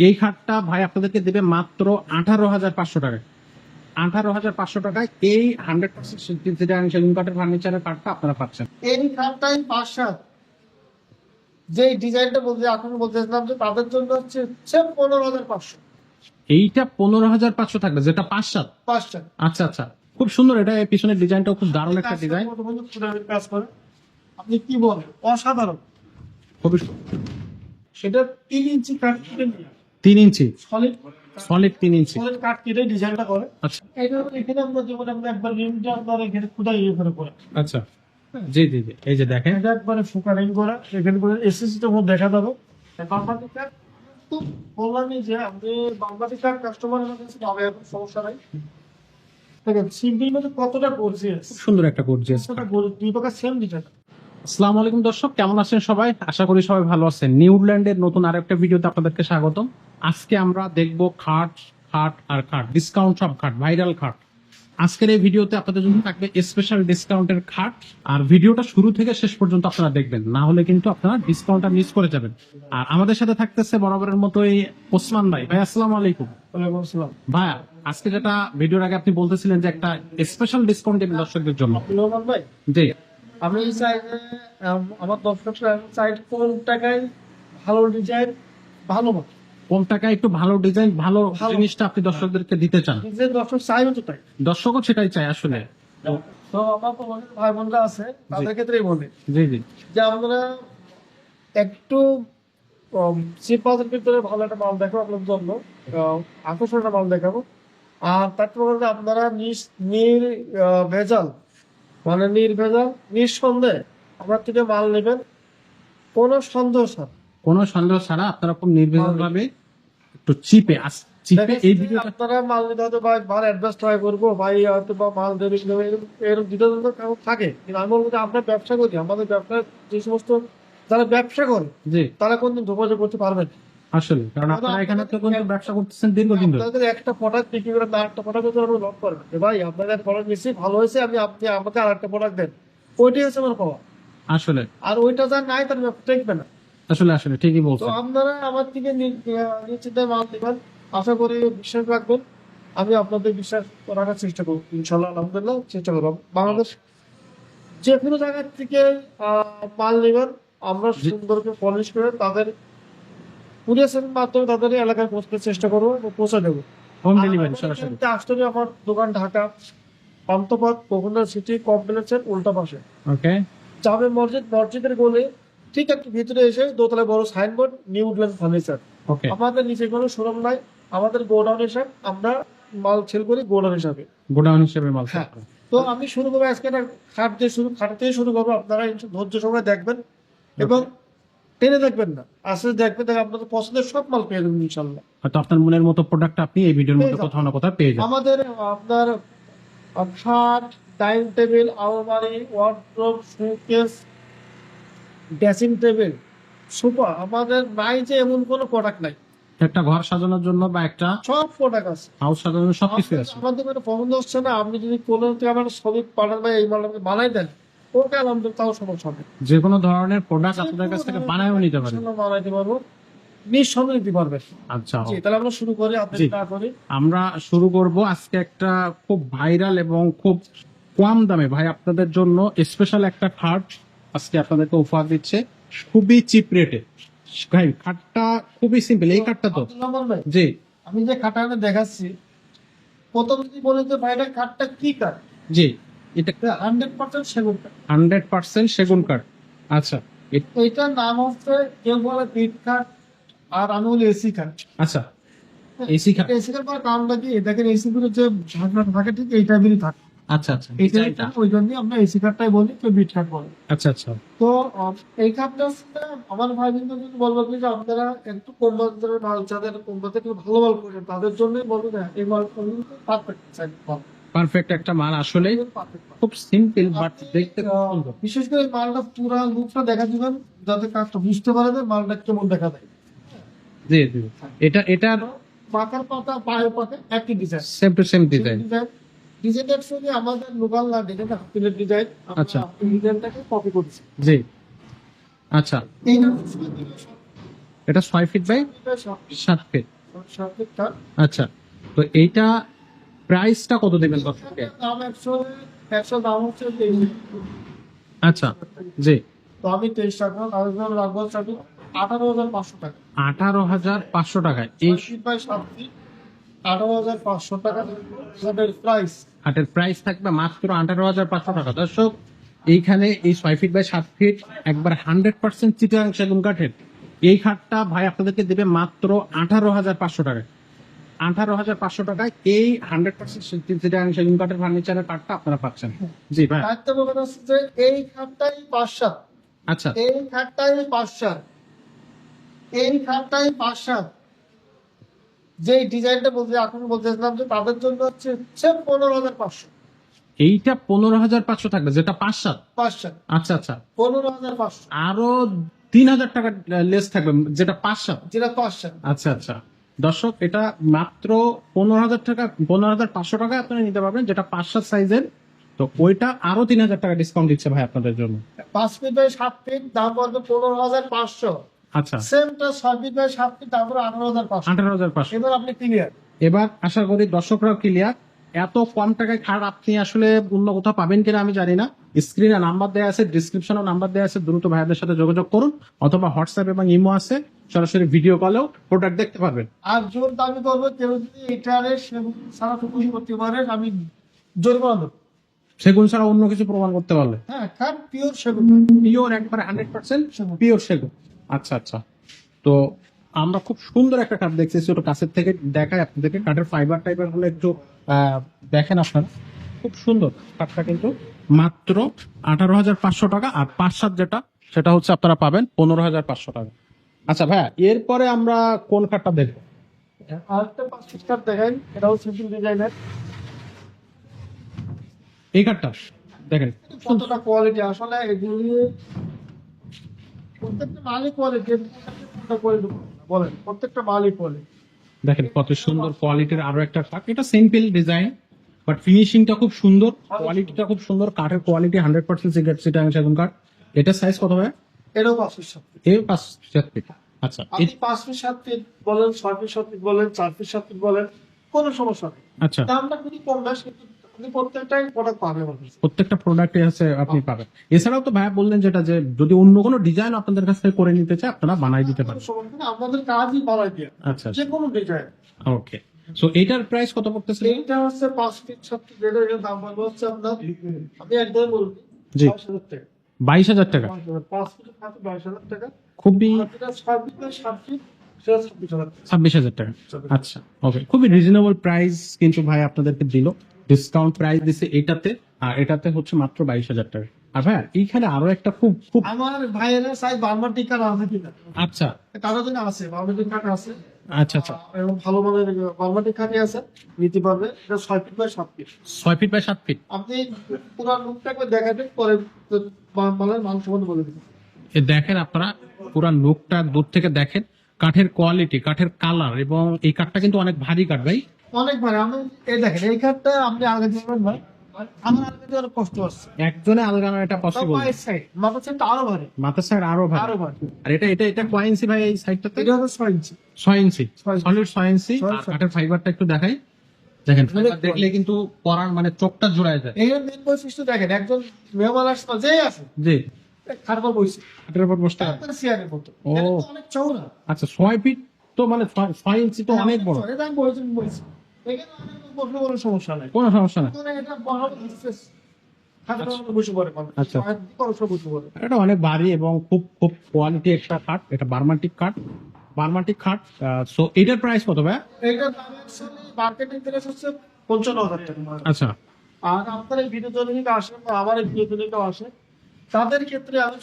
এই খাটটা ভাই আপনাদেরকে দেবে মাত্র 18,500 টাকায়। 18,500 টাকায় এই 100% সেগুন কাঠের ফার্নিচারের কাঠটা আপনারা পাচ্ছেন। এই খাটটাই 5-7 যে ডিজাইনটা বলতে এখন বলতেছিলাম যে তাদের জন্য হচ্ছে 15,500। এইটা 15,500 থাকবে, যেটা 5-7। 5-7 আচ্ছা আচ্ছা, খুব সুন্দর। এটা এই পিছনের ডিজাইনটাও খুব দারুণ একটা ডিজাইন। কাজ করে, আপনি কি বলেন, অসাধারণ। খুবই সেটা 3 ইঞ্চি কাঠ কেটে 3 ইঞ্চি সলিড সলিড 3 ইঞ্চি। সলিড কাঠ কেটে ডিজাইনটা করে। আচ্ছা এটা এখানে আমরা যেমন আমরা একবার রিমটা আপনার এখানে খুদাই ইয়ে করে আচ্ছা, জি জি জি, এই যে দেখেন এটা একবারে ফোকারিং করা, এখানে করে এসএসসি তো দেখা যাবে। বাংলাদেশ কার্ড তো বললামই যে আপনি বাংলাদেশ কার্ড কাস্টমারের কাছে পাবে, এখন সমস্যা নাই। দেখেন সিম্পল মধ্যে কতটা গর্জিয়াস, খুব সুন্দর একটা গর্জিয়াস। কতটা দুই প্রকার সেম ডিজাইন। আসসালামু আলাইকুম দর্শক, কেমন আছেন সবাই? আশা করি সবাই ভালো আছেন। নিউল্যান্ডের নতুন আরেকটা ভিডিওতে আপনাদেরকে স্বাগতম। আজকে আমরা দেখব খাট খাট আর খাট, ডিসকাউন্ট সব খাট, ভাইরাল খাট। আজকের এই ভিডিওতে আপনাদের জন্য থাকবে স্পেশাল ডিসকাউন্টের খাট, আর ভিডিওটা শুরু থেকে শেষ পর্যন্ত আপনারা দেখবেন, না হলে কিন্তু আপনারা ডিসকাউন্টটা মিস করে যাবেন। আর আমাদের সাথে থাকতেছে বরাবরের মতোই ওসমান ভাই। ভাই আসসালামু আলাইকুম। ওয়ালাইকুম আসসালাম। ভাইয়া, আজকে যেটা ভিডিওর আগে আপনি বলতেছিলেন যে একটা স্পেশাল ডিসকাউন্ট দেবেন দর্শকদের জন্য। নোমান ভাই, জি, আমি চাই যে আমার দর্শকরা চাই কোন টাকায় ভালো ডিজাইন, ভালো মাল, কম টাকায় একটু ভালো ডিজাইন, ভালো ভালো। জিনিসটা আপনি দর্শকদেরকে দিতে চান। ডিজাইন দর্শক চাইবে তো তাই। দর্শকও সেটাই চায় আসলে। তো আমার তো অনেক ভাই বোনরা আছে, তাদের ক্ষেত্রেই বলি জি জি, যে আমরা একটু চিপ বাজেটের ভিতরে ভালো একটা মাল দেখাবো আপনাদের জন্য, আকর্ষণীয় একটা মাল দেখাবো। আর তারপরে আপনারা ভেজাল, মানে নির্ভেজাল নিঃসন্দেহে আমার থেকে মাল নেবেন, কোনো সন্দেহ ছাড়া। কোনো সন্দেহ ছাড়া আপনারা খুব নির্ভেজাল ভাবে একটু চিপে চিপে এই ভিডিওটা। আপনারা মাল নিতে হয়তো ভাই মাল অ্যাডভান্স ট্রাই করবো, ভাই হয়তো বা মাল দেবে কি দেবে, এরকম দিতে কারণ থাকে। কিন্তু আমি বলবো যে আমরা ব্যবসা করি, আমাদের ব্যবসার যে সমস্ত যারা ব্যবসা করে জি, তারা কোনদিন যোগাযোগ করতে পারবেন না। আসলে কারণ আপনারা এখানে তো কিন্তু ব্যবসা করতেছেন দীর্ঘদিন ধরে। আপনাদের একটা প্রোডাক্ট বিক্রি করে না একটা প্রোডাক্ট আমরা লক করবেন যে ভাই আপনাদের প্রোডাক্ট বেশি ভালো হয়েছে, আপনি আমাকে আর একটা প্রোডাক্ট দেন, ওইটাই হচ্ছে আমার পাওয়া। আসলে আর ওইটা যার নাই তার ব্যবসা টিকবে না। আসলে আসলে ঠিকই তো বলছেন। আপনারা আমার থেকে নিশ্চিন্তায় মাল দেবেন, আশা করি বিশ্বাস রাখবেন। আমি আপনাদের বিশ্বাস রাখার চেষ্টা করব, ইনশাল্লাহ আলহামদুলিল্লাহ চেষ্টা করব। বাংলাদেশ যে কোনো জায়গা থেকে মাল নেবেন, আমরা সুন্দর করে পলিশ করে তাদের কুরিয়ারের মাধ্যমে তাদের এলাকায় পৌঁছতে চেষ্টা করবো এবং পৌঁছে দেবো। হোম ডেলিভারি সরাসরি। আসলে আমার দোকান ঢাকা পান্থপথ বগুড়া সিটি কমপ্লেক্সের উল্টা পাশে ওকে, জামে মসজিদের গলে ঠিক একটু ভিতরে এসে দোতলায় বড় সাইনবোর্ড নিউল্যান্ড ফার্নিচার। ওকে, আমাদের নিচে কোনো শোরুম নাই, আমাদের গোডাউন হিসাব, আমরা মাল সেল করি গোডাউন হিসাবে। গোডাউন হিসেবে মাল। হ্যাঁ, তো আমি শুরু করবো আজকে একটা খাট দিয়ে শুরু করবো। আপনারা ধৈর্য সহকারে দেখবেন এবং টেনে দেখবেন না, আসলে দেখবেন, আপনাদের পছন্দের সব মাল পেয়ে যাবেন ইনশাল্লাহ। হয়তো আপনার মনের মতো প্রোডাক্ট আপনি এই ভিডিওর মধ্যে কোথাও না কোথাও পেয়ে যাবেন। আমাদের আপনার খাট, ডাইনিং টেবিল, আলমারি, wardrobe, showcase, dressing table, sofa, আমাদের নাই যে এমন কোনো প্রোডাক্ট নাই। একটা ঘর সাজানোর জন্য বা একটা সব প্রোডাক্ট আছে, হাউস সাজানোর জন্য সবকিছু আছে। আমাদের কোনো পছন্দ হচ্ছে না, আপনি যদি কোনো থেকে আমার ছবি পাঠান ভাই এই মালটা বানাই দেন, ওটা আলহামদুলিল্লাহ তাও সমস্যা হবে। যে কোনো ধরনের প্রোডাক্ট আপনাদের কাছ থেকে বানায়ও নিতে পারেন। বানাইতে পারবো, নিঃসন্দেহে দিতে পারবে। আচ্ছা, জি, তাহলে আমরা শুরু করি, আপনি জি। না করি। আমরা শুরু করব আজকে একটা খুব ভাইরাল এবং খুব কম দামে ভাই আপনাদের জন্য স্পেশাল একটা খাট আজকে আপনাদেরকে উপহার দিচ্ছে, খুবই চিপ রেটে। ভাই খাটটা খুবই সিম্পল, এই খাটটা তো আব্দুল রহমান ভাই, জি আমি যে খাটটা দেখাচ্ছি, প্রথম যদি বলি যে ভাই এটা খাটটা কি কাঠ, জি, এটা 100% সেগুন কাঠ। 100% সেগুন কাঠ। আচ্ছা, এইটার নাম হচ্ছে, কেউ বলে বিট কাঠ, আর আমি বলি এসি কাঠ। আচ্ছা, এসি খাট। এসি কাঠ বলার কারণটা কি, দেখেন এসি গুলো যে ঢাকনা থাকে ঠিক এই টাইপেরই থাকে, আচ্ছা আচ্ছা, এইটা ওই জন্য আমরা এসি কাঠটাই বলি, কেউ বিট কাঠ বলে। আচ্ছা আচ্ছা, তো এই কাঠটা হচ্ছে আমার ভাই বোনদের জন্য বলবো কি যে আপনারা একটু কম বাজারের মাল, যাদের কম বাজারে একটু ভালো মাল করেন তাদের জন্যই বলবো না, এই মাল পারফেক্ট পারফেক্ট একটা মাল, আসলে পারফেক্ট। খুব সিম্পল বাট দেখতে খুব সুন্দর। বিশেষ করে মালটা পুরা লুকটা দেখা দিবেন, যাতে কাজটা বুঝতে পারবে মালটা কেমন দেখা যায়। জি জি, এটার পাকার পাতা পায়ের পাতা একই design, same to same design. ডিজাইনটা অ্যাকচুয়ালি আমাদের লোকাল না, ডিজাইন হাফিলের ডিজাইন, আচ্ছা। ডিজাইনটাকে কপি করেছি। জি, আচ্ছা, এইটা এটা 6 ফিট বাই 7 ফিট। 7 ফিট কাঠ। আচ্ছা, তো এইটা প্রাইসটা কত দেবেন দর্শককে? দাম 100 দাম হচ্ছে 23। আচ্ছা, জি। তো আমি 23 টাকা তাহলে রাখবো 18,500 টাকা। 18,500 টাকায় এই 6 ফিট বাই 7 ফিট 18,500 টাকা এটার প্রাইস। খাটের প্রাইস থাকবে মাত্র 18,500 টাকা। দর্শক, এইখানে এই 6 ফিট বাই 7 ফিট একবার 100% চিটাগাং সেগুন কাঠের এই খাটটা ভাই আপনাদেরকে দেবে মাত্র 18,500 টাকায়। 18,500 টাকায় এই 100% চিটাগাং সেগুন কাঠের ফার্নিচারের কাঠটা আপনারা পাচ্ছেন। জি ভাই। দায়িত্ব বলতে হচ্ছে যে এই খাটটাই 5/7, আচ্ছা, এই খাটটাই 5/7, এই খাটটাই 5/7। যে ডিজাইনটা বলতে এখন বলতেছিলাম যে তাদের জন্য হচ্ছে 15,500। এইটা 15,500 থাকবে, যেটা 5/7। 5/7 আচ্ছা আচ্ছা, 15,500 আরো 3,000 টাকা লেস থাকবে, যেটা 5/7। যেটা 5/7। আচ্ছা আচ্ছা, দর্শক এটা মাত্র 15,000 টাকা, 15,500 টাকায় আপনারা নিতে পারবেন, যেটা 5/7 সাইজের। তো ওইটা আরো 3,000 টাকা ডিসকাউন্ট দিচ্ছে ভাই আপনাদের জন্য। 5 ফিট বাই 7 ফিট দাম পড়বে 15,500। আচ্ছা, সেমটা 6 ফিট বাই 7 ফিট দাম পড়বে 18,500। 18,500। এবার আপনি ক্লিয়ার। এবার আশা করি দর্শকরাও ক্লিয়ার। এত কম টাকায় খাট আপনি আসলে অন্য কোথাও পাবেন কিনা আমি জানি না। স্ক্রিনে নাম্বার দেওয়া আছে, ডিসক্রিপশনে নাম্বার দেওয়া আছে, দ্রুত ভাইয়াদের সাথে যোগাযোগ করুন, অথবা হোয়াটসঅ্যাপ এবং ইমো আছে, সরাসরি ভিডিও কলেও প্রোডাক্ট দেখতে পারবেন। আর জোর দাবি করবো কেউ যদি এটারে সারা টুকুনি করতে পারে আমি জরিমানা দেবো। সেগুন ছাড়া অন্য কিছু প্রমাণ করতে পারলে? হ্যাঁ, কাঠ পিওর সেগুন। পিওর, একবারে 100% পিওর সেগুন। আচ্ছা আচ্ছা, তো আমরা খুব সুন্দর একটা কাঠ দেখতেছি, ওটা কাছের থেকে দেখায় আপনাদেরকে। কাঠের ফাইবার টাইবার গুলো একটু দেখেন আপনারা, খুব সুন্দর কাঠটা, কিন্তু মাত্র 18,500 টাকা। আর 5/7 যেটা, সেটা হচ্ছে আপনারা পাবেন 15,500 টাকা। আচ্ছা ভাইয়া, এরপরে আমরা কোন কাঠটা দেখবো? আর একটা 5 ফিট কাঠ দেখেন, এটাও সিম্পল ডিজাইনের। এই কাঠটা দেখেন কতটা কোয়ালিটি আসলে এগুলি প্রত্যেকটা মালই কোয়ালিটি। বলেন প্রত্যেকটা মালই কোয়ালিটি। দেখেন কত সুন্দর কোয়ালিটির আরো একটা কাঠ। এটা সিম্পল ডিজাইন, বাট ফিনিশিংটা খুব সুন্দর, কোয়ালিটিটা খুব সুন্দর। কাঠের কোয়ালিটি 100% চিটাগাং সেগুন কাঠ। এটা সাইজ কত হয়? এটাও 5 ফিট 7 ফিট। এই 5/7 ফিট। আচ্ছা, আপনি 5 ফিট 7 ফিট বলেন, 6 ফিট 7 ফিট বলেন, 4 ফিট 7 ফিট বলেন, কোনো সমস্যা নেই। আচ্ছা, দামটা খুবই কম বেশ, কিন্তু আপনি প্রত্যেকটাই প্রোডাক্ট পাবেন আমার কাছে। প্রত্যেকটা প্রোডাক্টে আছে আপনি পাবেন। এছাড়াও তো ভাইয়া বললেন যেটা, যে যদি অন্য কোনো ডিজাইন আপনাদের কাছ থেকে করে নিতে চায়, আপনারা বানাই দিতে পারেন। কোনো সমস্যা নেই, আমাদের কাজই বাড়াই দিয়ে আচ্ছা, যে কোনো ডিজাইন। ওকে। সো এটার প্রাইস কত পড়তেছে? এইটা হচ্ছে 5 ফিট 7 ফিট, এটার দাম পড়বে হচ্ছে আপনার, আমি একদম বলবো জি। 22,000 টাকা। 22,000 টাকা, 5 ফিট 22,000 টাকা। খুবই। আর যেটা 6 ফিট বাই 7 ফিট সেটা 26,000 টাকা। 26,000 টাকা। আচ্ছা, ওকে, খুবই রিজনেবল প্রাইস কিন্তু ভাই আপনাদেরকে দিল। ডিসকাউন্ট প্রাইস দিছে এটাতে, আর এটাতে হচ্ছে মাত্র 22,000 টাকা। আর ভাইয়া এইখানে আরো একটা খুব খুব আমার ভাইয়েরা চাই বার্মাটিক কাঠ আছে কিনা, আচ্ছা কারোর জন্য আছে বার্মাটিক কাঠ আছে। আচ্ছা আচ্ছা, এবং ভালো মানের বার্মাটিক কাঠই আছে, নিতে পারবে। এটা 6 feet by 7 feet. 6 feet by 7 feet. আপনি পুরো লুকটা একবার দেখাবেন, পরে মালের মান সম্বন্ধে বলে দিবেন। এ দেখেন আপনারা, পুরা লুকটা দূর থেকে দেখেন, কাঠের কোয়ালিটি, কাঠের কালার, এবং এই কাঠটা কিন্তু অনেক ভারী কাঠ ভাই। অনেক ভালো। আমি এই দেখেন, এই কাঠটা আপনি আগে দিবেন ভাই, আমার আগে দিয়ে অনেক কষ্ট হচ্ছে। একজনে আলগানো এটা পসিবল। সাইড মাথা সাইডটা আরো ভারী, মাথার সাইড আরো ভারী। আরো ভারী। আর এটা এটা এটা কয় ইঞ্চি ভাই এই সাইডটাতে? এটা হচ্ছে 6 ইঞ্চি। 6 ইঞ্চি, 6 ইঞ্চি। সলিড 6 ইঞ্চি। আর 6 কাঠের ফাইবারটা একটু দেখাই, দেখেন ফাইবার অনেক দেখলে কিন্তু পরার মানে চোখটা জোড়ায় যায়। এই মেন বৈশিষ্ট্য দেখেন, একজন মেহমান আসছে যেই আছে জি, খারাপ বইছে কাঠের উপর বসতে হয়। আপনার চেয়ারের মতো। ও। এটা তো অনেক চওড়া। আচ্ছা, 6 ফিট তো মানে 6 ইঞ্চি তো অনেক বড়। এটা আমি বলছি এখানে অনেক বসলে কোনো সমস্যা নাই। কোনো সমস্যা না। মানে এটা বড় স্পেস, খাটের মধ্যে বসে পড়ে মানুষ। আচ্ছা। আর বড় সব বসে পড়ে। এটা অনেক ভারী এবং খুব খুব কোয়ালিটি একটা কাঠ। এটা বার্মাটিক কাঠ, বার্মাটিক কাঠ। সো এটার প্রাইস কত ভাই? এইটার দাম অ্যাকচুয়ালি মার্কেটিং প্রাইস হচ্ছে 55,000 টাকা। আচ্ছা আর আপনার এই ভিডিও জনকে আসেন বা আমার এই ভিডিও জনকেও আসে, তাদের ক্ষেত্রে আমি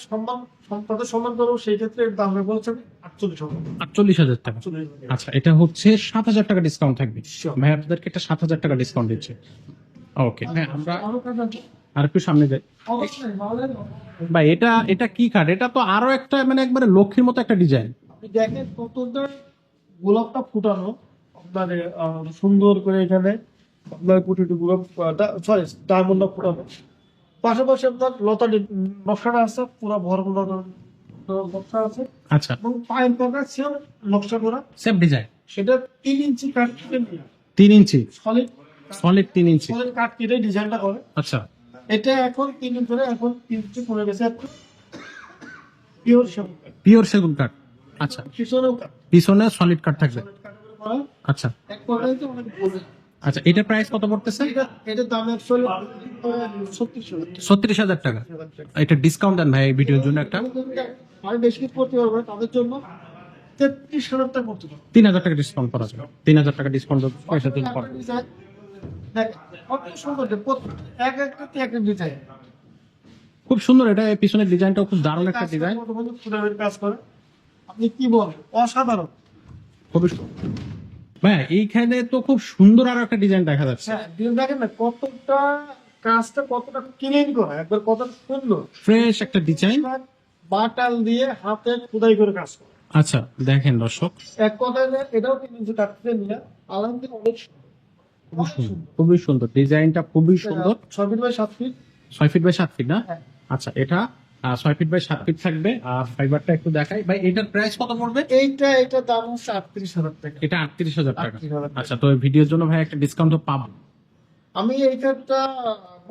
তাদের সম্মান করবো। সেই ক্ষেত্রে এর দাম রাখবো হচ্ছে 48,000 টাকা। 48,000 টাকা। 48,000 টাকা। আচ্ছা, এটা হচ্ছে 7,000 টাকা ডিসকাউন্ট থাকবে। Sure. ভাই আপনাদেরকে এটা 7,000 টাকা ডিসকাউন্ট দিচ্ছে। ওকে, হ্যাঁ আমরা আরো কাজ আছে? আর একটু সামনে যাই। অবশ্যই ভালো লাগে। ভাই এটা এটা কি কাঠ? এটা তো আরো একটা মানে একবারে লক্ষ্মীর মতো একটা ডিজাইন। আপনি দেখেন কতটা গোলাপটা ফুটানো, আপনার সুন্দর করে এখানে আপনার কুটিটি গোলাপ, সরি ডায়মন্ডটা ফুটানো। পাশাপাশি আপনার লতা নকশাটা আছে, পুরো ভরপুর নকশা আছে। আচ্ছা, এবং পায়ের পাকা সেম নকশা করা, সেম ডিজাইন। সেটা 3 ইঞ্চি কাঠ কেটে নিয়ে 3 ইঞ্চি সলিড সলিড 3 ইঞ্চি। সলিড কাঠ কেটে ডিজাইনটা করে। আচ্ছা, এটা এখন 3 দিন ধরে এখন 3 ইঞ্চি কমে গেছে একটু, পিওর সেগুন কাঠ। পিওর সেগুন কাঠ। আচ্ছা, পিছনেও কাঠ, পিছনে সলিড কাঠ থাকবে। সলিড কাঠের উপরে করা। আচ্ছা এক কথায় তো অনেক বড়। আচ্ছা, এটা প্রাইস কত পড়তেছে? এটার দাম অ্যাকচুয়ালি 36,000 36,000 টাকা। এটা ডিসকাউন্ট দেন ভাই এই ভিডিওর জন্য একটা। আমি বেশি কিছু করতে পারবো না, তাদের জন্য 33,000 টাকা করতে পারবো। 3,000 টাকা ডিসকাউন্ট করা যাবে। 3,000 টাকা ডিসকাউন্ট পয়সা দিন পর। দেখ, কত সুন্দর যে এক একটাতে এক এক ডিজাইন। খুব সুন্দর, এটা এই পিছনের ডিজাইনটাও খুব দারুণ একটা ডিজাইন। ফুলের কাজ করে, আপনি কি বলেন, অসাধারণ। খুবই সুন্দর। ভাই এইখানে তো খুব সুন্দর আরো একটা ডিজাইন দেখা যাচ্ছে। হ্যাঁ, দেখেন না কতটা কাজটা কতটা ক্লিন করা, একবার কতটা সুন্দর। ফ্রেশ একটা ডিজাইন। বাটাল দিয়ে হাতে খোদাই করে কাজ করে। আচ্ছা দেখেন দর্শক, এক কথায় যে এটাও কিন্তু কাটতে নিয়ে আলহামদুলিল্লাহ অনেক সুন্দর। খুবই সুন্দর, খুবই সুন্দর ডিজাইনটা, খুবই সুন্দর। 6 feet by 7 feet. 6 feet by 7 feet না? হ্যাঁ। আচ্ছা, এটা 6 ফিট বাই 7 ফিট থাকবে। আর ফাইবারটা একটু দেখাই ভাই, এটার প্রাইস কত পড়বে? এইটা দাম হচ্ছে 38,000 টাকা। এটা 38,000 টাকা। 38,000 টাকা। আচ্ছা, তো এই ভিডিওর জন্য ভাই একটা ডিসকাউন্ট তো পাবো। আমি এই কার্ডটা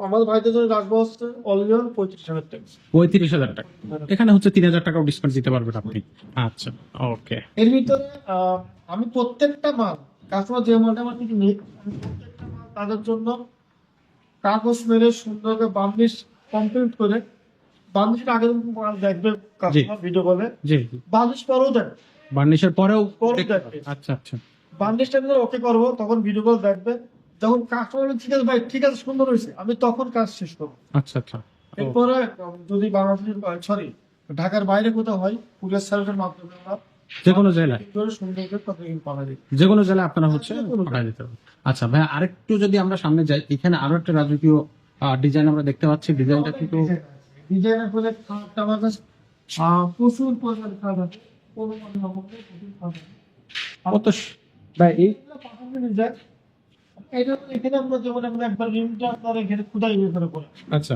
আমার ভাইদের জন্য রাখবো হচ্ছে অনলি 35,000 টাকা। 35,000 টাকা। এখানে হচ্ছে 3,000 টাকাও ডিসকাউন্ট দিতে পারবেন আপনি। আচ্ছা, ওকে। এর ভিতরে আমি প্রত্যেকটা মাল কাস্টমার যে মালটা আমার থেকে নিক, আমি প্রত্যেকটা মাল তাদের জন্য কাগজ মেরে সুন্দর করে বার্নিশ কমপ্লিট করে, বার্নিশের আগে যখন মাল দেখবে কাস্টমার ভিডিও কলে, জি, বার্নিশ পরেও দেখবে, বার্নিশের পরেও পরেও দেখতে দেখবে। পারবেন। আচ্ছা আচ্ছা, বার্নিশটা যখন ওকে করবো তখন ভিডিও কল দেখবে, যখন কাস্টমার ঠিক আছে ভাই ঠিক আছে সুন্দর হয়েছে, আমি তখন কাজ শেষ করবো। আচ্ছা আচ্ছা। এরপরে যদি বাংলাদেশের সরি ঢাকার বাইরে কোথাও হয়, পুলিশ সার্ভিসের মাধ্যমে আমরা যে কোনো জেলায়, করে সুন্দর করে কথা পাওয়া যায়। যে কোনো জেলায় আপনারা হচ্ছে পাঠিয়ে দিতে পারবেন। আচ্ছা ভাই, আরেকটু যদি আমরা সামনে যাই, এখানে আরো একটা রাজকীয় ডিজাইন আমরা দেখতে পাচ্ছি। ডিজাইনটা কিন্তু ডিজাইনের ফলে খাটটা আমার কাছে প্রচুর পরিমাণে খাট আছে, কোনো মানে আমাকে প্রচুর খাট আছে। কত ভাই এই এইগুলো পাঠানো ডিজাইন, এটা এখানে আমরা যেমন আমরা একবার রিমটা আপনার এখানে খুদাই ইয়ে করে করা, আচ্ছা,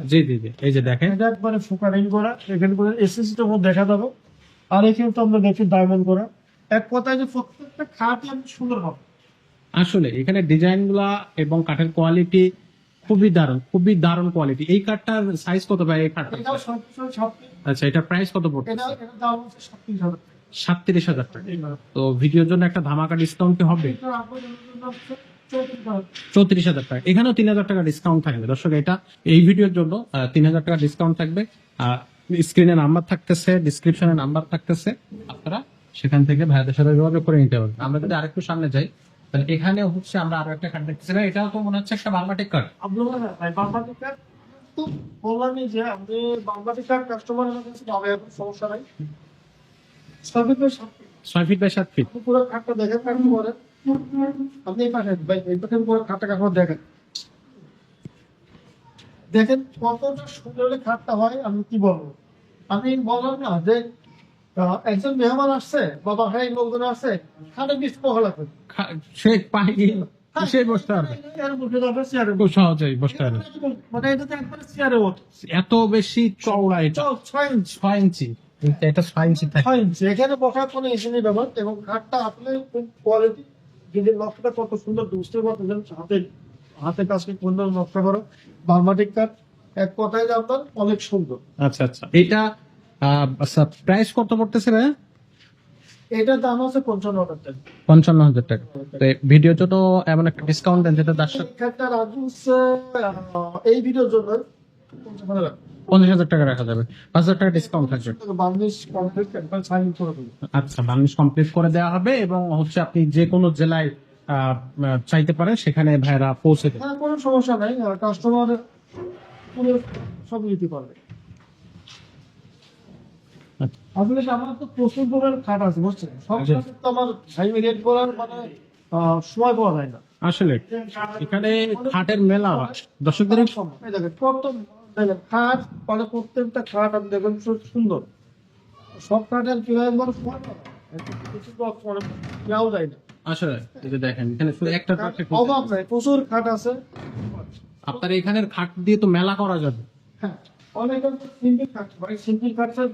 জি জি জি, এই যে দেখেন। এটা একবারে ফোকারিং করা, এখানে করে এসএসসিটা মধ্যে দেখা যাবে, আর এখানে তো আমরা দেখি ডায়মন্ড করা। এক কথায় যে প্রত্যেকটা খাটই আমি সুন্দর হবে। আসলে এখানে ডিজাইন গুলা এবং কাঠের কোয়ালিটি খুবই দারুণ, খুবই দারুণ কোয়ালিটি। এই কাঠটার সাইজ কত ভাই এই কাঠটা? এটাও সবকিছু আচ্ছা, এটার প্রাইস কত পড়ছে? এটা দাম হচ্ছে 37,000 টাকা। 37,000 টাকা। তো ভিডিওর জন্য একটা ধামাকা ডিসকাউন্ট কি হবে? এটা আপনাদের জন্য হচ্ছে 34,000 টাকা। 34,000 টাকা। এখানেও 3,000 টাকা ডিসকাউন্ট থাকবে দর্শক। এটা এই ভিডিওর জন্য 3,000 টাকা ডিসকাউন্ট থাকবে। স্ক্রিনে নাম্বার থাকতেছে, ডিসক্রিপশনে নাম্বার থাকতেছে, আপনারা সেখান থেকে ভাইদের সাথে যোগাযোগ করে নিতে পারবেন। আমরা যদি আরেকটু সামনে যাই, তাহলে এখানে হচ্ছে আমরা আরো একটা কার্ড দেখতেছি ভাই, এটাও তো মনে হচ্ছে একটা বাংলাটিক কার্ড। আপনারা ভাই বাংলাদেশ কার্ড তো বললামই যে আপনি বাংলাদেশ কার্ড কাস্টমারের কাছে পাবে, এখন সমস্যা নাই। 6 feet by 7 feet. 6 feet by 7 feet. আপনি পুরো খাটটা দেখেন, কাটতে পারেন আপনি এই পাশে ভাই, এই পাশে পুরো খাটটা কাটতে দেখেন, দেখেন কতটা সুন্দর হলে খাটটা হয়। আমি কি বলবো, আমি বললাম না যে একজন মেহমান আসছে বা বাসায় লোকজন আসছে, খাটে বিশ পহা লাগবে, সে পানি সে বসতে পারবে, চেয়ারে বসে যাবে, চেয়ারে খুব সহজেই বসতে পারবে। মানে এটা তো একবারে চেয়ারে ওঠে। এত বেশি চওড়া এটা, 6 ইঞ্চি 6 ইঞ্চি। এটা 6 ইঞ্চি থাকে। 6 ইঞ্চি এখানে বসার কোনো ইস্যু নেই ব্যাপার। এবং খাটটা আপনি খুব কোয়ালিটি, যদি নকশাটা কত সুন্দর বুঝতে পারতেন, হাতে হাতে কাজকে সুন্দর নকশা করো, বার্মাটিক কাঠ, এক কথায় যে আপনার অনেক সুন্দর। আচ্ছা আচ্ছা, এটা প্রাইস কত পড়তেছে ভাই? এটার দাম আছে 55,000 টাকা। 55,000 টাকা। তো ভিডিওর জন্য এমন একটা ডিসকাউন্ট দেন যেটা দর্শক এই খাটটা রাখবো হচ্ছে এই ভিডিওর জন্য 50,000 টাকা রাখা যাবে, 5,000 টাকা ডিসকাউন্ট থাকবে। বাংলাদেশ কমপ্লিট একবার সাইন করে দেবো। আচ্ছা, বার্নিশ কমপ্লিট করে দেওয়া হবে এবং হচ্ছে আপনি যে কোনো জেলায় চাইতে পারেন, সেখানে ভাইরা পৌঁছে দেবে। হ্যাঁ, কোনো সমস্যা নাই, কাস্টমার সব নিতে পারবে। আসলে আমার তো প্রচুর প্রকার খাট আছে বুঝছেন, সব আচ্ছা। খাট তো আমার হাই রেট করার মানে সময় পাওয়া যায় না। আসলে এখানে খাটের মেলা হয়। দর্শকদের এই দেখেন কত, দেখেন খাট মানে প্রত্যেকটা খাট আপনি দেখবেন খুব সুন্দর, সব খাটের কিভাবে বড় সময় পাওয়া যায় না। কিছু তো মানে কেউ যায় না, আসলে এই যে দেখেন এখানে শুধু একটা খাট, অভাব নাই, প্রচুর খাট আছে। আপনার এখানের খাট দিয়ে তো মেলা করা যাবে। হ্যাঁ, অনেক সিম্পল খাট, মানে সিম্পল খাটের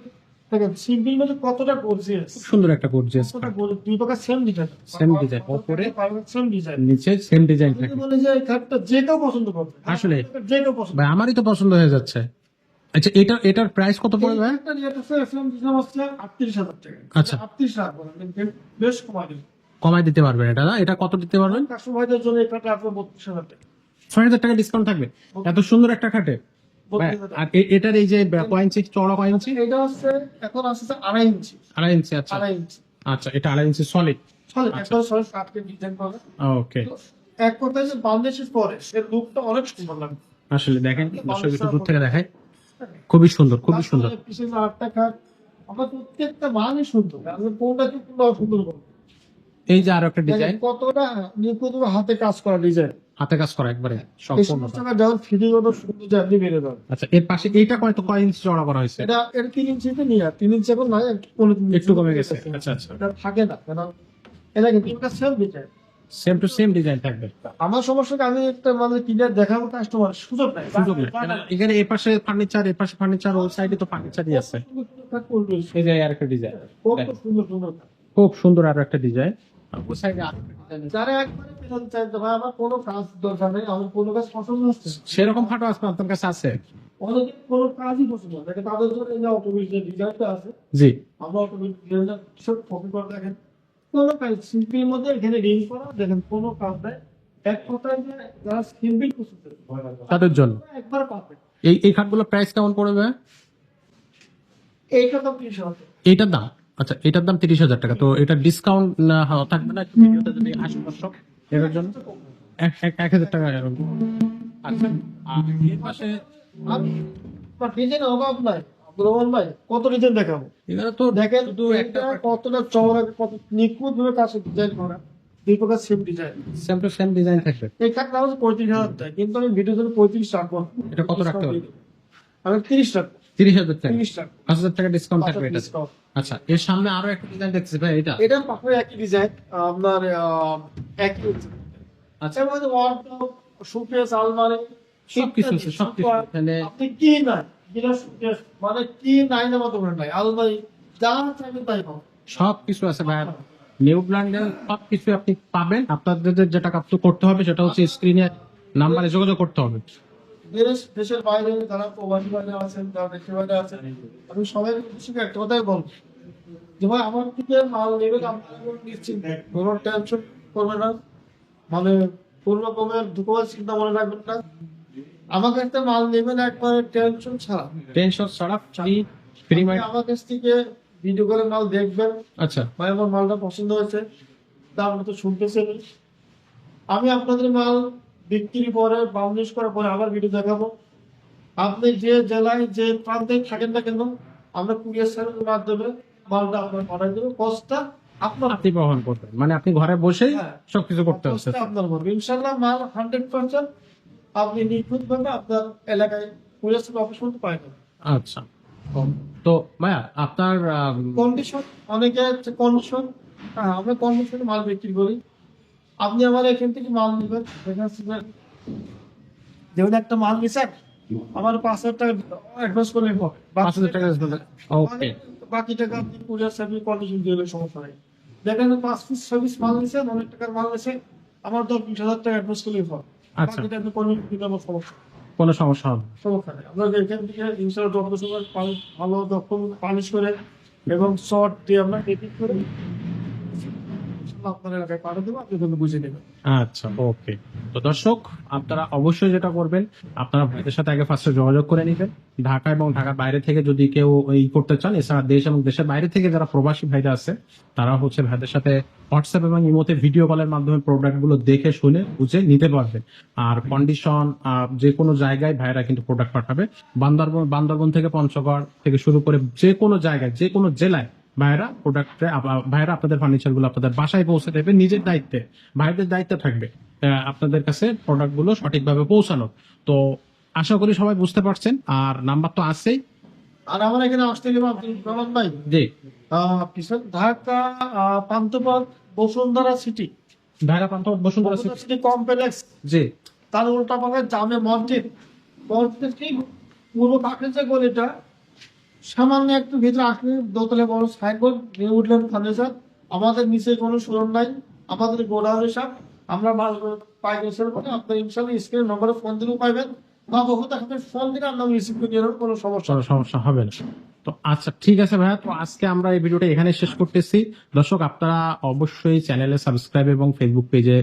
দেখেন সিম্পল মধ্যে কতটা গর্জিয়াস, খুব সুন্দর একটা গর্জিয়াস কতটা দুই প্রকার সেম ডিজাইন, Same design, ওপরে সেম ডিজাইন। নিচে সেম ডিজাইন আমি থাকে। বলে যে এই খাটটা যে কেউ পছন্দ করবে, আসলে? যে কেউ পছন্দ ভাই আমারই তো পছন্দ হয়ে যাচ্ছে। আচ্ছা এটার প্রাইস কত পড়বে ভাই? একটা রেট আছে এফএম দিলাম হচ্ছে 38,000 টাকা। আচ্ছা। 38 রাখবো না, কিন্তু বেশ কমাই দেব। কমাই দিতে পারবেন এটা না? এটা কত দিতে পারবেন? কাস্টমারদের জন্য এটা রাখবো 32,000 টাকা। 6,000 টাকা ডিসকাউন্ট থাকবে এত সুন্দর একটা খাটে? ভাই, 32,000 টাকা। আর এটার এই যে কয় ইঞ্চি চওড়া, কয় ইঞ্চি? এটা হচ্ছে এখন আসছে 2.5 ইঞ্চি। 2.5 ইঞ্চি। আচ্ছা 2.5 ইঞ্চি আচ্ছা, এটা 2.5 ইঞ্চি সলিড। সলিড, আচ্ছা। একবার সলিড কাটকে ডিজাইন পাবে। ওকে। তো এক কথায় যে বাংলাদেশের পরে এর লুকটা অনেক সুন্দর লাগবে। আসলে দেখেন দর্শক একটু দূর থেকে দেখায়, খুবই সুন্দর, খুবই সুন্দর। তারপরে পিছনে আরেকটা খাট, আমার প্রত্যেকটা মানই সুন্দর, আমি কোনটাকে কোনটা সুন্দর করবো। এই যে আরো একটা ডিজাইন, কতটা নিখুঁত হাতে কাজ করা ডিজাইন, হাতে কাজ করা একবারে এই সম্পূর্ণ। সমস্ত টাকা যখন ফিটিং হতো সুন্দর জার্নি বেড়ে যাবে। আচ্ছা এর পাশে এইটা কয় ইঞ্চি চওড়া করা হয়েছে? এটা 3 ইঞ্চিতে নিয়ে 3 ইঞ্চি এখন নয়, একটু কমে গেছে। আচ্ছা আচ্ছা, এটা থাকে না কেন, এটা কিন্তু একটা সেল design. Same to same design থাকবে, আমার সমস্যাকে আমি একটা মানে কিনে দেখাবো কাস্টমার, সুযোগ নাই। সুযোগ নেই। এখানে এ পাশে ফার্নিচার, এ পাশে ফার্নিচার, ওই সাইডে তো ফার্নিচারই আছে। এই যে আরেকটা ডিজাইন, কত সুন্দর সুন্দর। খুব সুন্দর আরো একটা ডিজাইন। ওই সাইডে আরেকটা ডিজাইন। যারা একবারে পেছন চাইতে ভাই আমার কোনো কাজ দরকার নেই, আমার কোনো কাজ পছন্দ হচ্ছে না। সেরকম খাটো আছে আপনার কাছে? আছে অনেকে কোনো কাজই পছন্দ না, দেখেন তাদের জন্য এই যে অটোমেটিক যে ডিজাইনটা আছে, জি। আমরা অটোমেটিক ডিজাইনটা সব কপি করে দেখেন, কোনো কাজ সিম্পলের মধ্যে এখানে রিং করা, দেখেন কোনো কাজ নাই। এক কথায় যে যারা সিম্পল পছন্দ করে তাদের জন্য একবার পারফেক্ট। এই খাটগুলো প্রাইস কেমন পড়বে? এইটা তো 30,000 এইটার দাম, আচ্ছা এটার দাম 30,000 টাকা। তো এটা ডিসকাউন্ট থাকবে না ভিডিওতে যদি আসে দর্শক এটার জন্য? 1,000 টাকা এরকম। আচ্ছা আর এর পাশে আমি ডিজাইন অভাব নাই রোমান ভাই, কত ডিজাইন দেখাবো। এখানে তো দেখেন শুধু একটা একটা কতটা চওড়া, কত নিখুঁত ভাবে কাজ ডিজাইন করা, দুই প্রকার same design. Same to same design থাকবে। এই খাটটা হচ্ছে 35,000 টাকা, কিন্তু আমি ভিডিও জন্য 35 রাখবো না। এটা কত রাখতে হবে? আমি 30 রাখবো। 30,000 টাকা, 30 রাখবো। 5,000 টাকা ডিসকাউন্ট থাকবে এটা। Discount। আচ্ছা এর সামনে আরো একটা ডিজাইন দেখতেছি ভাই, এটা এটা পাশে একই ডিজাইন, আপনার একই আচ্ছা এর মধ্যে ওয়ার্ডরোব, শোকেস, আলমারি সবকিছু আছে, সবকিছু এখানে। আপনি কি নাই, যেটা শোকেস মানে কি নাই না মতো করে নাই, আলমারি যা চাইবেন তাই পাবেন। সবকিছু আছে ভাই। নিউজিল্যান্ডের সবকিছু আপনি পাবেন। আপনাদের যেটা কাজ করতে হবে সেটা হচ্ছে স্ক্রিনে নাম্বারে যোগাযোগ করতে হবে। দেশের বাইরে যারা প্রবাসী বাইরে আছেন, যারা দেশের বাইরে আছেন, আমি সবাই উদ্দেশ্যে একটা কথাই বলবো যে ভাই আমার থেকে মাল নেবেন, আপনারা কোনো নিশ্চিন্ত কোনো টেনশন করবেন না, মানে পূর্ব কমের দুপুর চিন্তা মনে রাখবেন না। আমার কাছ থেকে মাল নেবেন একবারে টেনশন ছাড়া। টেনশন ছাড়া ফ্রি মাইন্ড। আমার কাছ থেকে ভিডিও করে মাল দেখবেন, আচ্ছা ভাই আমার মালটা পছন্দ হয়েছে, দাম তো শুনতেছেন। আমি আপনাদের মাল বিক্রি পরে বাউন্ডিশ করার পরে আবার ভিডিও দেখাবো। আপনি যে জেলায় যে প্রান্তে থাকেন না কেন, আমরা কুরিয়ার সার্ভিসের মাধ্যমে মালটা আপনার পাঠাই দেবো, কষ্টটা আপনার, আপনি বহন করবেন, মানে আপনি ঘরে বসেই হ্যাঁ। সবকিছু করতে হচ্ছে। কষ্টটা আপনার হবে ইনশাল্লাহ। মাল 100% আপনি নিখুঁত ভাবে আপনার এলাকায় কুরিয়ার সার্ভিস অফিস মধ্যে পাবেন। আচ্ছা তো ভাইয়া আপনার কন্ডিশন, অনেকে কন্ডিশন, আমরা কন্ডিশনে মাল বিক্রি করি। আপনি আমার এখান থেকে মাল নেবেন, যেমন একটা মাল নিচ্ছেন, আমার 5,000 টাকা অ্যাডভান্স করলে হবে। 5,000 টাকা ওকে। বাকি টাকা আপনি কুরিয়ার সার্ভিস কন্ডিশন দিলে সমস্যা নেই। দেখেন 5 পিস 6 পিস মাল নিচ্ছেন, অনেক টাকার মাল নিচ্ছেন, আমার 10-20,000 টাকা অ্যাডভান্স করলেই হবে। আচ্ছা। বাকিটা আপনি করবেন, দিলে আমার সমস্যা কোনো সমস্যা হবে না। সমস্যা নেই। আমরা এখান থেকে ইনশাল্লাহ যত সময় ভালো রকম পালিশ করে এবং শর্ট দিয়ে আমরা এডিট করে আপনার এলাকায় পাঠিয়ে দেবো, আপনি কিন্তু বুঝে নেবেন। আচ্ছা ওকে। তো দর্শক আপনারা অবশ্যই যেটা করবেন, আপনারা ভাইদের সাথে আগে ফার্স্টে যোগাযোগ করে নেবেন। ঢাকা এবং ঢাকার বাইরে থেকে যদি কেউ এই করতে চান, এছাড়া দেশ এবং দেশের বাইরে থেকে যারা প্রবাসী ভাইরা আছে, তারা হচ্ছে ভাইদের সাথে হোয়াটসঅ্যাপ এবং ইমোতে ভিডিও কলের মাধ্যমে প্রোডাক্ট গুলো দেখে শুনে বুঝে নিতে পারবেন। আর কন্ডিশন যে কোনো জায়গায় ভাইরা কিন্তু প্রোডাক্ট পাঠাবে। বান্দরবন থেকে পঞ্চগড় থেকে শুরু করে যে কোনো জায়গায়, যে কোনো জেলায় ভাইরা প্রোডাক্টে ভাইরা আপনাদের ফার্নিচার গুলো আপনাদের বাসায় পৌঁছে দেবে নিজের দায়িত্বে। ভাইদের দায়িত্ব থাকবে আপনাদের কাছে প্রোডাক্ট গুলো সঠিকভাবে পৌঁছানো। তো আশা করি সবাই বুঝতে পারছেন। আর নাম্বার তো আছেই। আর আমার এখানে আসতে গেলে আপনি রহমান ভাই, জি পিছন Dhaka Panthapath Bashundhara city, Dhaka Panthapath Bashundhara city complex, জি তার উল্টা পাশে জামে মসজিদ, মসজিদের ঠিক পূর্ব পাশের যে গলিটা, সামান্য একটু ভিতরে আসলে দোতলে বড় সাইনবোর্ড নিউ উডল্যান্ড ফার্নিচার। আমাদের নিচে কোনো শোরুম নাই, আমাদের গোডাউনের সাপ আমরা মাল পাইকারি সেল করি। আপনার ইনশাল্লাহ স্ক্রিন নম্বরে ফোন দিলেও পাইবেন, বা বহুত আপনি ফোন দিলে আমরা রিসিভ করে নিয়ে নেবেন, কোনো সমস্যা কোনো নেই। সমস্যা হবে না। তো আচ্ছা ঠিক আছে ভাইয়া, তো আজকে আমরা এই ভিডিওটা এখানে শেষ করতেছি। দর্শক আপনারা অবশ্যই চ্যানেলে সাবস্ক্রাইব এবং ফেসবুক পেজে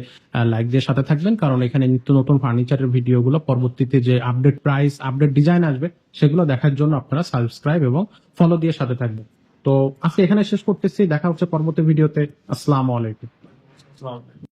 লাইক দিয়ে সাথে থাকবেন, কারণ এখানে নিত্য নতুন ফার্নিচারের ভিডিওগুলো পরবর্তীতে যে আপডেট প্রাইস আপডেট ডিজাইন আসবে সেগুলো দেখার জন্য আপনারা সাবস্ক্রাইব এবং ফলো দিয়ে সাথে থাকবেন। তো আজকে এখানে শেষ করতেছি, দেখা হচ্ছে পরবর্তী ভিডিওতে। আসসালামু আলাইকুম। আসসালামু আলাইকুম।